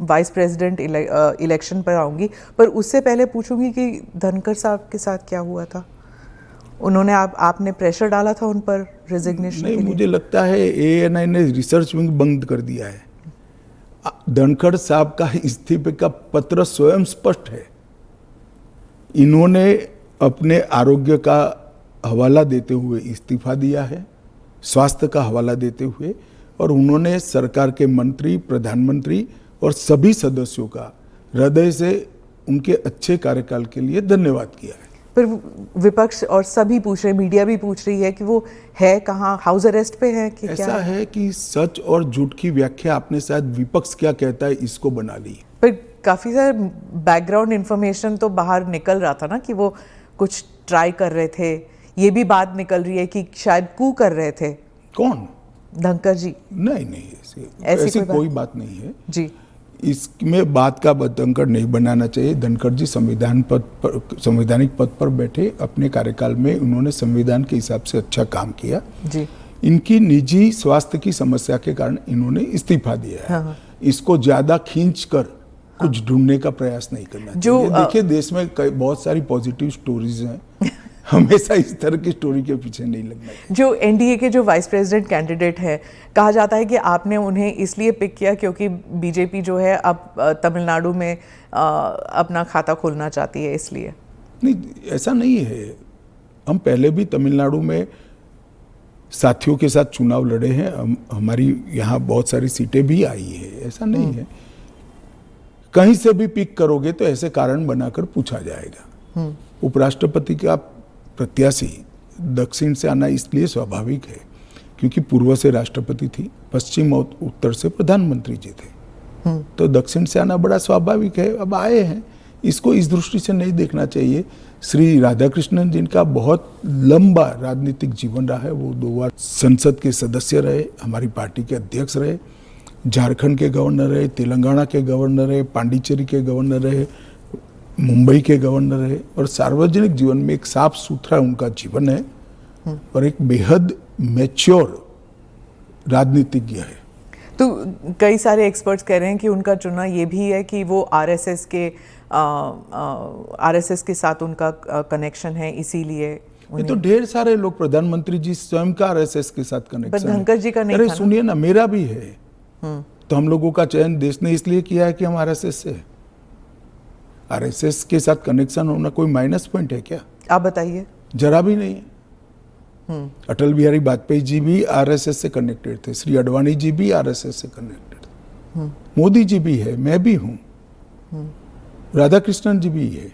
Vice president election पर आऊँगी, पर उससे पहले पूछूंगी कि धनखड़ साहब के साथ क्या हुआ था। उन्होंने आपने प्रेशर डाला था उन पर रेजिग्नेशन के लिए? नहीं, मुझे लगता है ANI ने रिसर्च विंग बंद कर दिया है। धनखड़ साहब का इस्तीफे का पत्र स्वयं स्पष्ट है। इन्होंने अपने आरोग्य का हवाला देते हुए इस्तीफा दिया है, स्वास्थ्य का हवाला देते हुए, और उन्होंने सरकार के मंत्री, प्रधानमंत्री और सभी सदस्यों का हृदय से उनके अच्छे कार्यकाल के लिए धन्यवाद किया है। पर विपक्ष और सभी पूछ रहे, मीडिया भी पूछ रही है कि वो है कहाँ, हाउस अरेस्ट पे है कि ऐसा क्या? है कि सच और झूठ की व्याख्या आपने शायद विपक्ष क्या कहता है इसको बना ली। पर काफी सारा बैकग्राउंड इंफॉर्मेशन तो बाहर निकल रहा था ना कि वो कुछ ट्राई कर रहे थे। ये भी बात निकल रही है कि शायद कू कर रहे थे। कौन? धनखड़ जी? नहीं, ऐसी कोई बात नहीं है जी। इसमें बात का बतंकर नहीं बनाना चाहिए। धनखड़ जी संवैधानिक पद पर बैठे, अपने कार्यकाल में उन्होंने संविधान के हिसाब से अच्छा काम किया जी। इनकी निजी स्वास्थ्य की समस्या के कारण इन्होंने इस्तीफा दिया है। हाँ। इसको ज्यादा खींचकर कुछ ढूंढने का प्रयास नहीं करना चाहिए। देखिए, देश में बहुत सारी पॉजिटिव स्टोरीज हैं, हमेशा इस तरह की स्टोरी के पीछे नहीं लगना चाहिए। जो NDA के जो वाइस प्रेसिडेंट कैंडिडेट है, कहा जाता है कि आपने उन्हें इसलिए पिक किया क्योंकि बीजेपी जो है अब तमिलनाडु में अपना खाता खोलना चाहती है, इसलिए? नहीं, ऐसा नहीं है। हम पहले भी तमिलनाडु में साथियों के साथ चुनाव लड़े हैं। हमारी यहाँ बहुत सारी सीटें भी आई है, ऐसा नहीं है। कहीं से भी पिक करोगे तो ऐसे कारण बनाकर पूछा जाएगा। उपराष्ट्रपति का प्रत्याशी दक्षिण से आना इसलिए स्वाभाविक है क्योंकि पूर्व से राष्ट्रपति थी, पश्चिम और उत्तर से प्रधानमंत्री जी थे, तो दक्षिण से आना बड़ा स्वाभाविक है। अब आए हैं, इसको इस दृष्टि से नहीं देखना चाहिए। श्री राधाकृष्णन जिनका बहुत लंबा राजनीतिक जीवन रहा है, वो 2 बार संसद के सदस्य रहे, हमारी पार्टी के अध्यक्ष रहे, झारखंड के गवर्नर रहे, तेलंगाना के गवर्नर रहे, पांडिचेरी के गवर्नर रहे, मुंबई के गवर्नर है, और सार्वजनिक जीवन में एक साफ सुथरा उनका जीवन है और एक बेहद मैच्योर राजनीतिज्ञ है। तो कई सारे एक्सपर्ट्स कह रहे हैं कि उनका चुना ये भी है कि वो आरएसएस के साथ उनका कनेक्शन है, इसीलिए ये तो ढेर सारे लोग, प्रधानमंत्री जी स्वयं का आरएसएस के साथ कनेक्शन है। धनखड़ जी का नहीं। अरे सुनिए ना, मेरा भी है। तो हम लोगों का चयन देश ने इसलिए किया है कि हम आरएसएस से। आरएसएस के साथ कनेक्शन होना कोई माइनस पॉइंट है क्या? आप बताइए। जरा भी नहीं है। अटल बिहारी वाजपेयी जी भी आरएसएस से कनेक्टेड थे, श्री अडवाणी जी भी आरएसएस से कनेक्टेड थे, मोदी जी भी है, मैं भी हूं, राधाकृष्णन जी भी है।